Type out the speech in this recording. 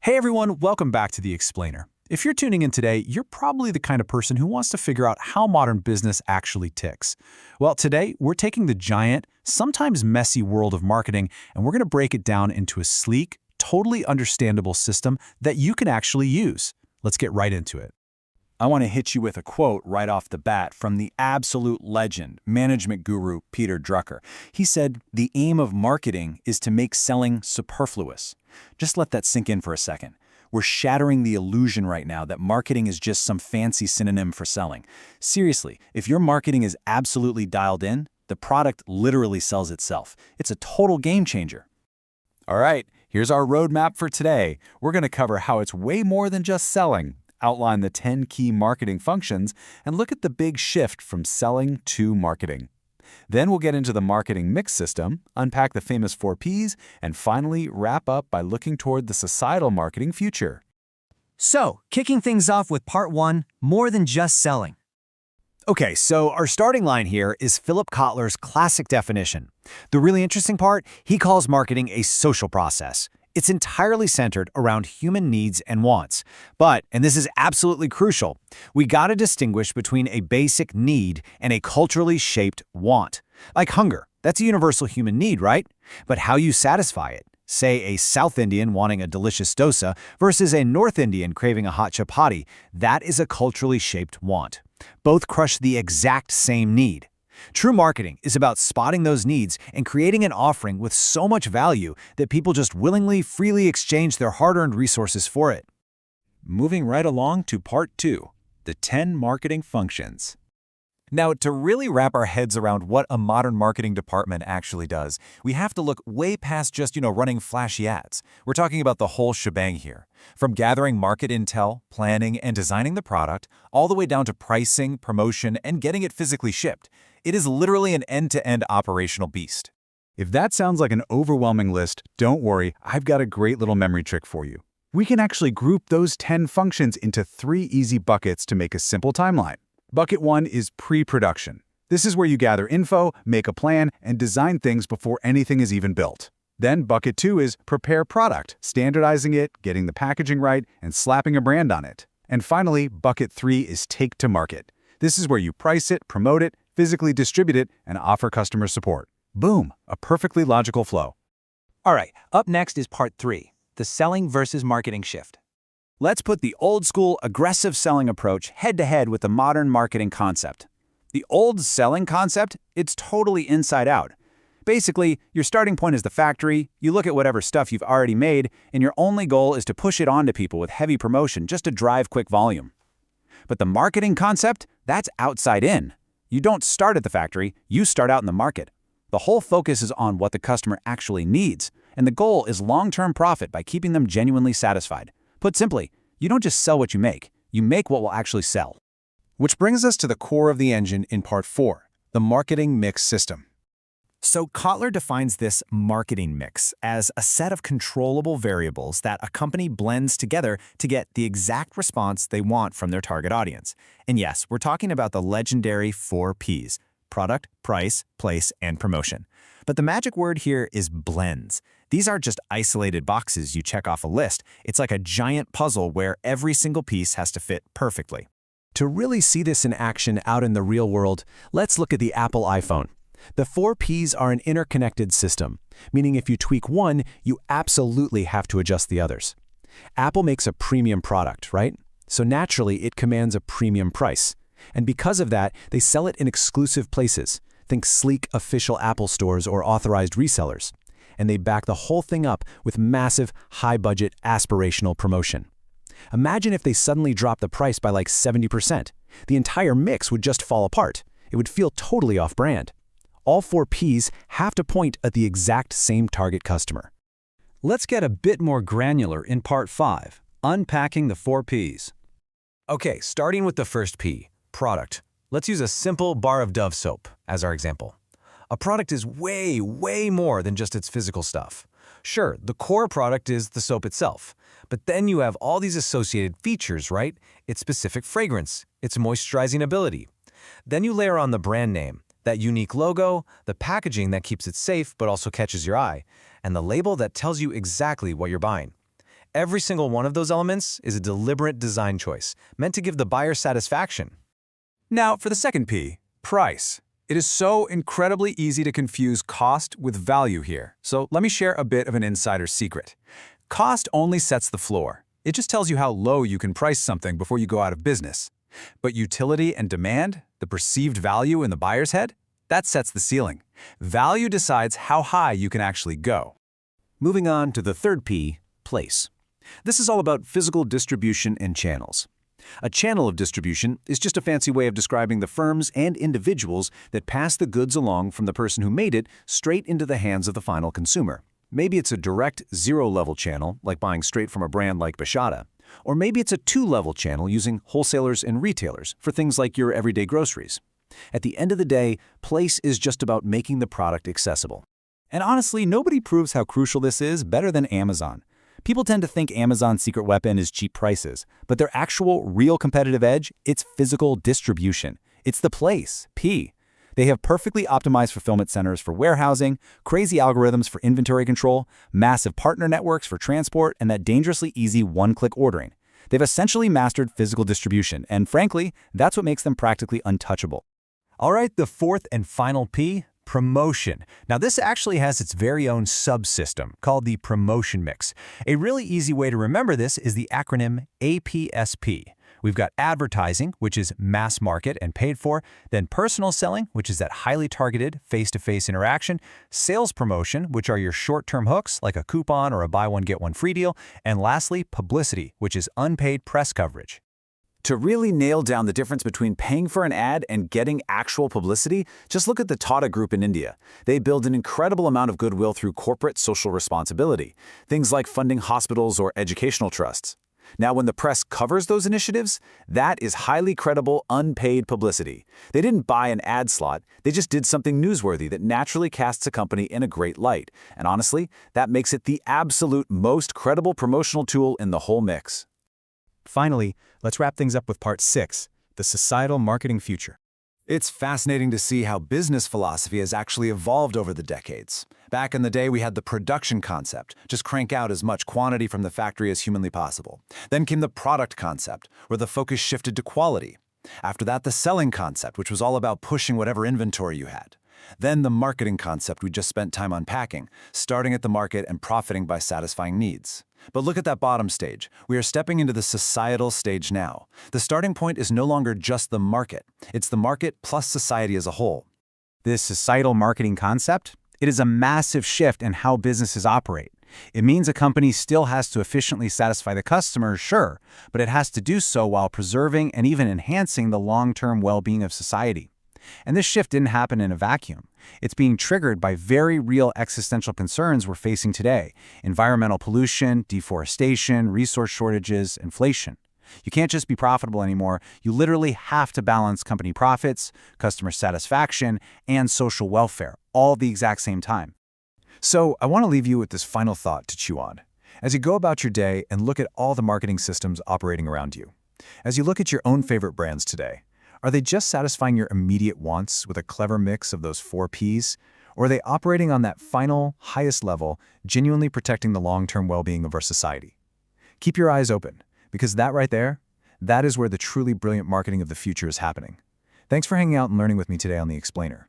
Hey everyone, welcome back to The Explainer. If you're tuning in today, you're probably the kind of person who wants to figure out how modern business actually ticks. Well, today we're taking the giant, sometimes messy world of marketing, and we're going to break it down into a sleek, totally understandable system that you can actually use. Let's get right into it. I want to hit you with a quote right off the bat from the absolute legend, management guru Peter Drucker. He said, "The aim of marketing is to make selling superfluous." Just let that sink in for a second. We're shattering the illusion right now that marketing is just some fancy synonym for selling. Seriously, if your marketing is absolutely dialed in, the product literally sells itself. It's a total game changer. All right, here's our roadmap for today. We're going to cover how it's way more than just selling, outline the 10 key marketing functions, and look at the big shift from selling to marketing. Then we'll get into the marketing mix system, unpack the famous 4 Ps, and finally wrap up by looking toward the societal marketing future. So, kicking things off with part 1, more than just selling. Okay, so our starting line here is Philip Kotler's classic definition. The really interesting part, he calls marketing a social process. It's entirely centered around human needs and wants. But, and this is absolutely crucial, we gotta distinguish between a basic need and a culturally shaped want. Like hunger, that's a universal human need, right? But how you satisfy it, say a South Indian wanting a delicious dosa versus a North Indian craving a hot chapati, that is a culturally shaped want. Both crush the exact same need. True marketing is about spotting those needs and creating an offering with so much value that people just willingly, freely exchange their hard-earned resources for it. Moving right along to part 2, the 10 marketing functions. Now, to really wrap our heads around what a modern marketing department actually does, we have to look way past just, running flashy ads. We're talking about the whole shebang here. From gathering market intel, planning, and designing the product, all the way down to pricing, promotion, and getting it physically shipped. It is literally an end-to-end operational beast. If that sounds like an overwhelming list, don't worry, I've got a great little memory trick for you. We can actually group those 10 functions into 3 easy buckets to make a simple timeline. Bucket 1 is pre-production. This is where you gather info, make a plan, and design things before anything is even built. Then Bucket 2 is prepare product, standardizing it, getting the packaging right, and slapping a brand on it. And finally, Bucket 3 is take to market. This is where you price it, promote it, physically distribute it, and offer customer support. Boom, a perfectly logical flow. All right, up next is part 3, the selling versus marketing shift. Let's put the old-school, aggressive selling approach head-to-head with the modern marketing concept. The old selling concept, it's totally inside out. Basically, your starting point is the factory, you look at whatever stuff you've already made, and your only goal is to push it onto people with heavy promotion just to drive quick volume. But the marketing concept, that's outside in. You don't start at the factory, you start out in the market. The whole focus is on what the customer actually needs, and the goal is long-term profit by keeping them genuinely satisfied. Put simply, you don't just sell what you make what will actually sell. Which brings us to the core of the engine in part 4, the marketing mix system. So Kotler defines this marketing mix as a set of controllable variables that a company blends together to get the exact response they want from their target audience. And yes, we're talking about the legendary 4 Ps: product, price, place, and promotion. But the magic word here is blends. These aren't just isolated boxes you check off a list. It's like a giant puzzle where every single piece has to fit perfectly. To really see this in action out in the real world, let's look at the Apple iPhone. The 4 Ps are an interconnected system, meaning if you tweak one, you absolutely have to adjust the others. Apple makes a premium product, right? So naturally, it commands a premium price. And because of that, they sell it in exclusive places. Think sleek official Apple stores or authorized resellers. And they back the whole thing up with massive, high-budget, aspirational promotion. Imagine if they suddenly dropped the price by like 70%. The entire mix would just fall apart. It would feel totally off-brand. All 4 Ps have to point at the exact same target customer. Let's get a bit more granular in part 5, unpacking the 4 Ps. Okay, starting with the first P, product. Let's use a simple bar of Dove soap as our example. A product is way, way more than just its physical stuff. Sure, the core product is the soap itself, but then you have all these associated features, right? Its specific fragrance, its moisturizing ability. Then you layer on the brand name, that unique logo, the packaging that keeps it safe but also catches your eye, and the label that tells you exactly what you're buying. Every single one of those elements is a deliberate design choice, meant to give the buyer satisfaction. Now, for the second P, price. It is so incredibly easy to confuse cost with value here, so let me share a bit of an insider's secret. Cost only sets the floor. It just tells you how low you can price something before you go out of business. But utility and demand, the perceived value in the buyer's head, that sets the ceiling. Value decides how high you can actually go. Moving on to the third P, place. This is all about physical distribution and channels. A channel of distribution is just a fancy way of describing the firms and individuals that pass the goods along from the person who made it straight into the hands of the final consumer. Maybe it's a direct zero-level channel, like buying straight from a brand like Bashada. Or maybe it's a two-level channel using wholesalers and retailers for things like your everyday groceries. At the end of the day, place is just about making the product accessible. And honestly, nobody proves how crucial this is better than Amazon. People tend to think Amazon's secret weapon is cheap prices, but their actual, real competitive edge, it's physical distribution. It's the place, P. They have perfectly optimized fulfillment centers for warehousing, crazy algorithms for inventory control, massive partner networks for transport, and that dangerously easy one-click ordering. They've essentially mastered physical distribution, and frankly, that's what makes them practically untouchable. All right, the fourth and final P, promotion. Now this actually has its very own subsystem called the promotion mix. A really easy way to remember this is the acronym APSP. We've got advertising, which is mass market and paid for, then personal selling, which is that highly targeted face-to-face interaction, sales promotion, which are your short-term hooks like a coupon or a buy one get one free deal, and lastly, publicity, which is unpaid press coverage. To really nail down the difference between paying for an ad and getting actual publicity, just look at the Tata Group in India. They build an incredible amount of goodwill through corporate social responsibility, things like funding hospitals or educational trusts. Now, when the press covers those initiatives, that is highly credible, unpaid publicity. They didn't buy an ad slot, they just did something newsworthy that naturally casts a company in a great light. And honestly, that makes it the absolute most credible promotional tool in the whole mix. Finally, let's wrap things up with part 6, the societal marketing future. It's fascinating to see how business philosophy has actually evolved over the decades. Back in the day, we had the production concept, just crank out as much quantity from the factory as humanly possible. Then came the product concept, where the focus shifted to quality. After that, the selling concept, which was all about pushing whatever inventory you had. Then the marketing concept we just spent time unpacking, starting at the market and profiting by satisfying needs. But look at that bottom stage. We are stepping into the societal stage now. The starting point is no longer just the market. It's the market plus society as a whole. This societal marketing concept, it is a massive shift in how businesses operate. It means a company still has to efficiently satisfy the customer, sure, but it has to do so while preserving and even enhancing the long-term well-being of society. And this shift didn't happen in a vacuum. It's being triggered by very real existential concerns we're facing today: environmental pollution, deforestation, resource shortages, inflation. You can't just be profitable anymore. You literally have to balance company profits, customer satisfaction, and social welfare, all at the exact same time. So I want to leave you with this final thought to chew on. As you go about your day and look at all the marketing systems operating around you, as you look at your own favorite brands today, are they just satisfying your immediate wants with a clever mix of those 4 Ps? Or are they operating on that final, highest level, genuinely protecting the long-term well-being of our society? Keep your eyes open, because that right there, that is where the truly brilliant marketing of the future is happening. Thanks for hanging out and learning with me today on The Explainer.